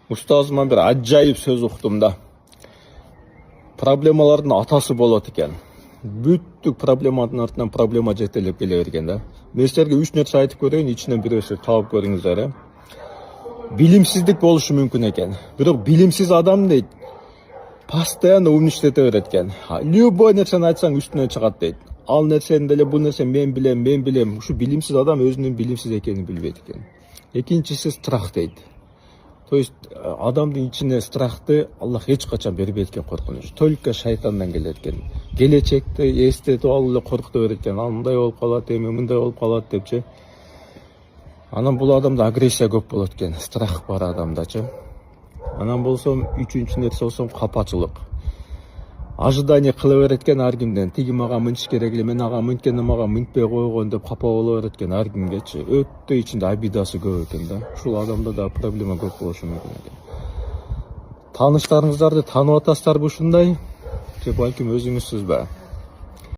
Устазыман bir ажайып сөз уктум да. Проблемалардын атасы болот экен. Бүттүк проблеманын артынан проблема жетелеп келе берген да. Мен силерге 3 нерсе айтып көрөйүн, ичинен бирөөсү таап көрүңүздөр. Билимсиздик болушу мүмкүн экен. Бирок билимсиз адам дейт, постоянно умништете берет экен. Любой нерсени айтсаң үстүнөн чыгат дейт. Ал нерсени деле бул нерсе мен билем. Ушу билимсиз адам өзүнүн билимсиз экенин билбейт экен. Экинчиси страх дейт. То есть адамдын ичине страхты Аллах эч качан бербейт экен, коркунуч. Только шайтандан келет экен. Келечекти эстетип алып эле коркута берет экен. Мындай болуп калат, эми мындай болуп калат депчи. Анан бул адамда агрессия көп болот экен, страх бар адамдачы. Анан болсом үчүнчү нерсе болсом капачылык. Ожидание кыла берет экен ар кимден. Тиги мага мынтиш керек эле, мен ага мынткенде мага мынтпей койгон деп капа боло берет экен ар кимгечи. Өтө ичинде обидасы көп экен да. Ушул адамда да проблема көп болушу мүмкүн экен. Тааныштарыңыздарды таанып атасыздарбы ушундай? Же балким өзүңүзсүзбү?